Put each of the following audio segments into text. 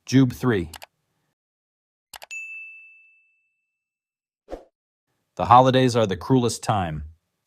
Jube 3. The holidays are the cruelest time,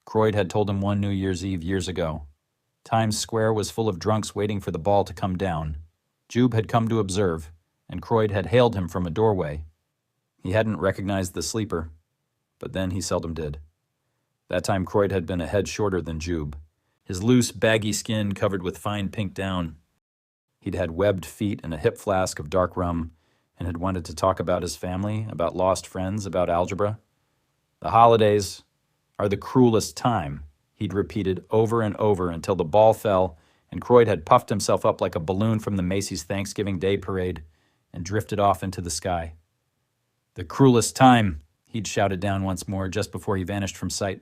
Croyd had told him one New Year's Eve years ago. Times Square was full of drunks waiting for the ball to come down. Jube had come to observe, and Croyd had hailed him from a doorway. He hadn't recognized the sleeper, but then he seldom did. That time Croyd had been a head shorter than Jube, his loose, baggy skin covered with fine pink down. He'd had webbed feet and a hip flask of dark rum, and had wanted to talk about his family, about lost friends, about algebra. The holidays are the cruelest time, he'd repeated over and over until the ball fell and Croyd had puffed himself up like a balloon from the Macy's Thanksgiving Day Parade and drifted off into the sky. The cruelest time, he'd shouted down once more just before he vanished from sight.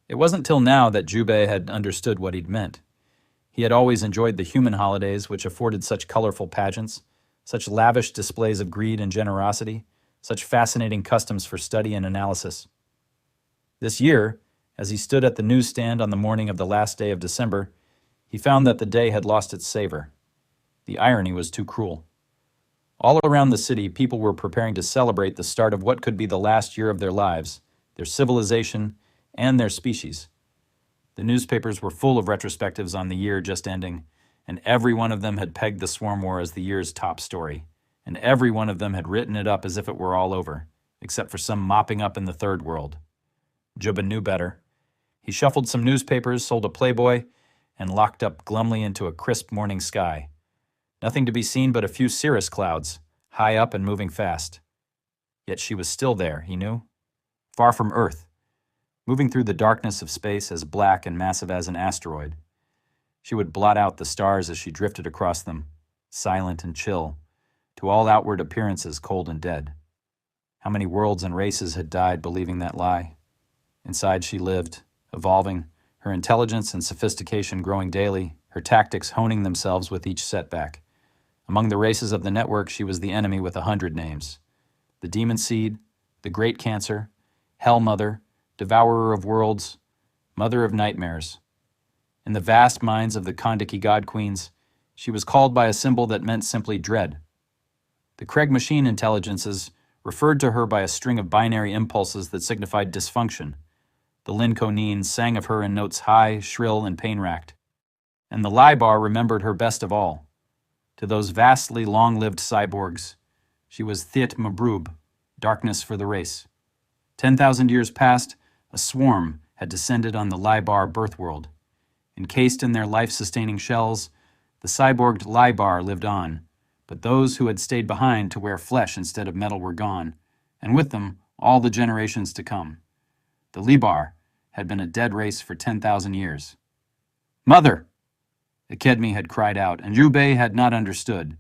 It wasn't till now that Jube had understood what he'd meant. He had always enjoyed the human holidays, which afforded such colorful pageants, such lavish displays of greed and generosity, such fascinating customs for study and analysis. This year, as he stood at the newsstand on the morning of the last day of December, he found that the day had lost its savor. The irony was too cruel. All around the city, people were preparing to celebrate the start of what could be the last year of their lives, their civilization, and their species. The newspapers were full of retrospectives on the year just ending, and every one of them had pegged the swarm war as the year's top story, and every one of them had written it up as if it were all over, except for some mopping up in the third world. Jube knew better. He shuffled some newspapers, sold a Playboy, and locked up glumly into a crisp morning sky. Nothing to be seen but a few cirrus clouds, high up and moving fast. Yet she was still there, he knew, far from Earth, moving through the darkness of space as black and massive as an asteroid. She would blot out the stars as she drifted across them, silent and chill, to all outward appearances cold and dead. How many worlds and races had died believing that lie? Inside she lived, evolving, her intelligence and sophistication growing daily, her tactics honing themselves with each setback. Among the races of the network, she was the enemy with 100 names. The Demon Seed, the Great Cancer, Hell Mother, Devourer of Worlds, Mother of Nightmares. In the vast minds of the Kandaki God Queens, she was called by a symbol that meant simply dread. The Craig machine intelligences referred to her by a string of binary impulses that signified dysfunction. The Lincolnines sang of her in notes high, shrill, and pain-racked. And the Libar remembered her best of all. To those vastly long-lived cyborgs, she was Thiet Mabrub, darkness for the race. 10,000 years past, a swarm had descended on the Libar birth world. Encased in their life-sustaining shells, the cyborged Libar lived on, but those who had stayed behind to wear flesh instead of metal were gone, and with them, all the generations to come. The Libar had been a dead race for 10,000 years. "Mother!" Akedmi had cried out, and Jube had not understood,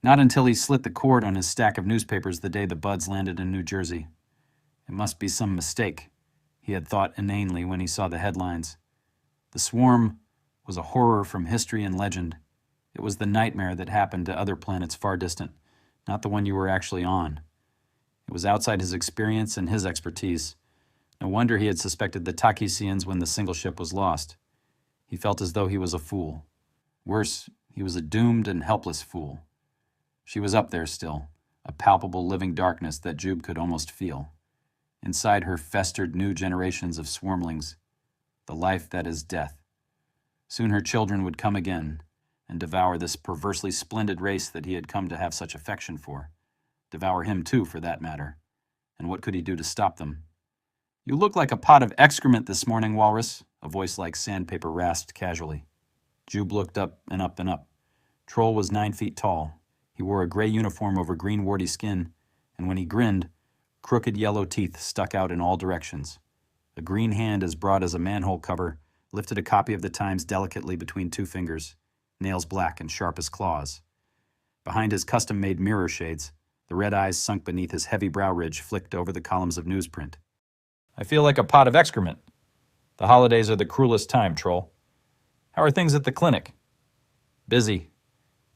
not until he slit the cord on his stack of newspapers the day the buds landed in New Jersey. It must be some mistake, he had thought inanely when he saw the headlines. The swarm was a horror from history and legend. It was the nightmare that happened to other planets far distant, not the one you were actually on. It was outside his experience and his expertise. No wonder he had suspected the Takisians when the single ship was lost. He felt as though he was a fool. Worse, he was a doomed and helpless fool. She was up there still, a palpable living darkness that Jube could almost feel. Inside her festered new generations of swarmlings, the life that is death. Soon her children would come again and devour this perversely splendid race that he had come to have such affection for. Devour him too, for that matter. And what could he do to stop them? "You look like a pot of excrement this morning, Walrus," a voice like sandpaper rasped casually. Jube looked up and up and up. Troll was 9 feet tall. He wore a gray uniform over green warty skin, and when he grinned, crooked yellow teeth stuck out in all directions. A green hand as broad as a manhole cover lifted a copy of the Times delicately between 2 fingers, nails black and sharp as claws. Behind his custom-made mirror shades, the red eyes sunk beneath his heavy brow ridge flicked over the columns of newsprint. "I feel like a pot of excrement. The holidays are the cruelest time, Troll. How are things at the clinic?" "Busy.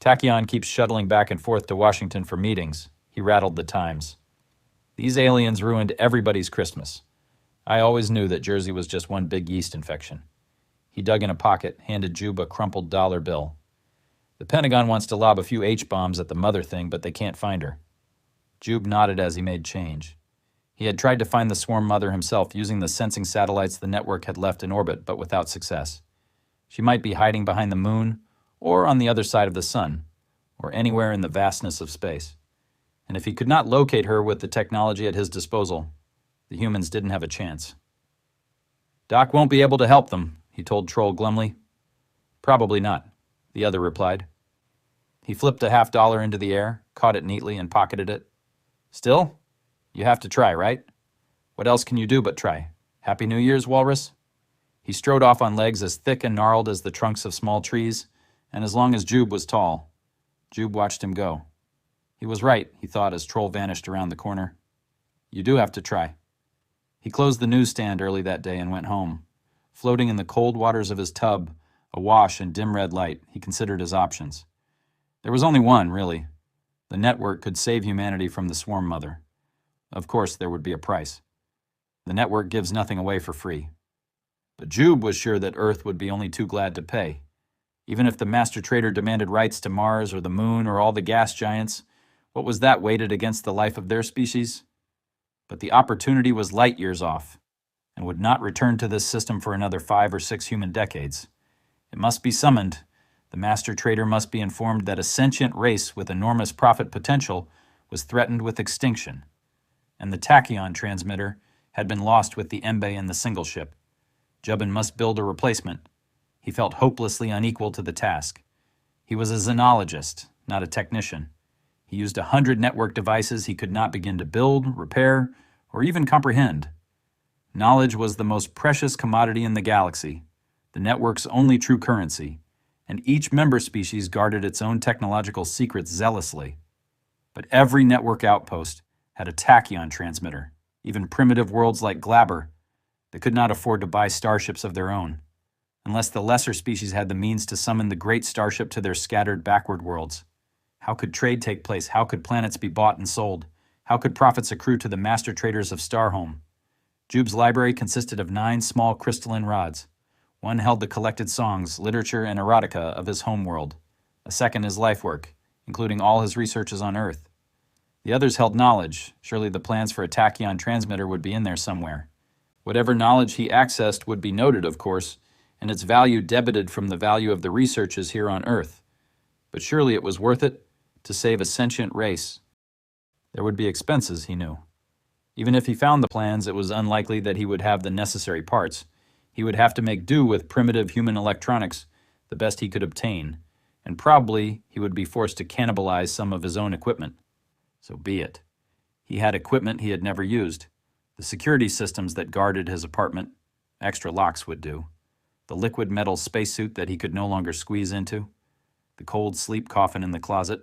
Tachyon keeps shuttling back and forth to Washington for meetings," he rattled the Times. "These aliens ruined everybody's Christmas. I always knew that Jersey was just one big yeast infection." He dug in a pocket, handed Jube a crumpled dollar bill. The Pentagon wants to lob a few H-bombs at the mother thing, but they can't find her. Jube nodded as he made change. He had tried to find the swarm mother himself using the sensing satellites the network had left in orbit, but without success. She might be hiding behind the moon, or on the other side of the sun, or anywhere in the vastness of space. And if he could not locate her with the technology at his disposal, the humans didn't have a chance. "Doc won't be able to help them," he told Troll glumly. "Probably not," the other replied. He flipped a $50 into the air, caught it neatly, and pocketed it. "Still, you have to try, right? What else can you do but try? Happy New Year's, Walrus?" He strode off on legs as thick and gnarled as the trunks of small trees, and as long as Jube was tall. Jube watched him go. He was right, he thought as Troll vanished around the corner. You do have to try. He closed the newsstand early that day and went home. Floating in the cold waters of his tub, awash in dim red light, he considered his options. There was only one, really. The network could save humanity from the swarm mother. Of course, there would be a price. The network gives nothing away for free. But Jube was sure that Earth would be only too glad to pay. Even if the master trader demanded rights to Mars or the moon or all the gas giants, what was that weighted against the life of their species? But the opportunity was light years off, and would not return to this system for another 5 or 6 human decades. It must be summoned. The master trader must be informed that a sentient race with enormous profit potential was threatened with extinction, and the tachyon transmitter had been lost with the Embe and the single ship. Jubin must build a replacement. He felt hopelessly unequal to the task. He was a xenologist, not a technician. He used 100 network devices he could not begin to build, repair, or even comprehend. Knowledge was the most precious commodity in the galaxy, the network's only true currency, and each member species guarded its own technological secrets zealously. But every network outpost had a tachyon transmitter, even primitive worlds like Glabber. They could not afford to buy starships of their own, unless the lesser species had the means to summon the great starship to their scattered backward worlds. How could trade take place? How could planets be bought and sold? How could profits accrue to the master traders of Starhome? Jube's library consisted of 9 small crystalline rods. One held the collected songs, literature, and erotica of his homeworld. A second his life work, including all his researches on Earth. The others held knowledge. Surely the plans for a tachyon transmitter would be in there somewhere. Whatever knowledge he accessed would be noted, of course, and its value debited from the value of the researches here on Earth. But surely it was worth it to save a sentient race. There would be expenses, he knew. Even if he found the plans, it was unlikely that he would have the necessary parts. He would have to make do with primitive human electronics, the best he could obtain, and probably he would be forced to cannibalize some of his own equipment. So be it. He had equipment he had never used. The security systems that guarded his apartment, extra locks would do. The liquid metal spacesuit that he could no longer squeeze into. The cold sleep coffin in the closet,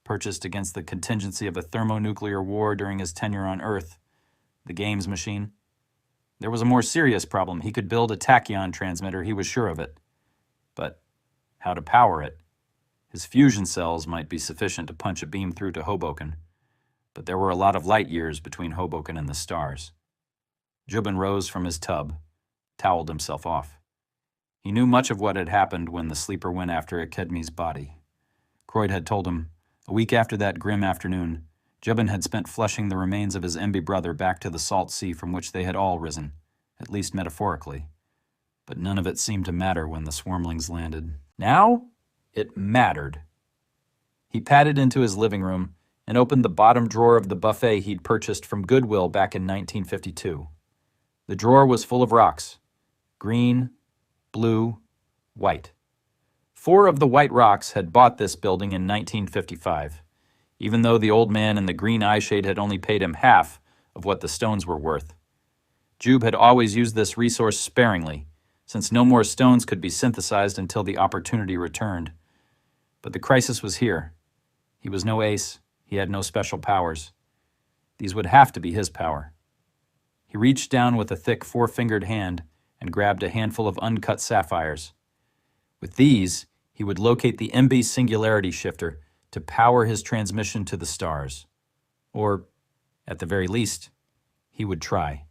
purchased against the contingency of a thermonuclear war during his tenure on Earth. The games machine. There was a more serious problem. He could build a tachyon transmitter, he was sure of it. But how to power it? His fusion cells might be sufficient to punch a beam through to Hoboken, but there were a lot of light years between Hoboken and the stars. Jubin rose from his tub, toweled himself off. He knew much of what had happened when the sleeper went after Akedmi's body. Croyd had told him, a week after that grim afternoon, Jubin had spent flushing the remains of his Embe brother back to the salt sea from which they had all risen, at least metaphorically. But none of it seemed to matter when the swarmlings landed. Now, it mattered. He padded into his living room and opened the bottom drawer of the buffet he'd purchased from Goodwill back in 1952. The drawer was full of rocks. Green, blue, white. 4 of the white rocks had bought this building in 1955, even though the old man in the green eyeshade had only paid him half of what the stones were worth. Jube had always used this resource sparingly, since no more stones could be synthesized until the opportunity returned. But the crisis was here. He was no ace. He had no special powers. These would have to be his power. He reached down with a thick 4-fingered hand and grabbed a handful of uncut sapphires. With these, he would locate the Embe singularity shifter to power his transmission to the stars. Or, at the very least, he would try.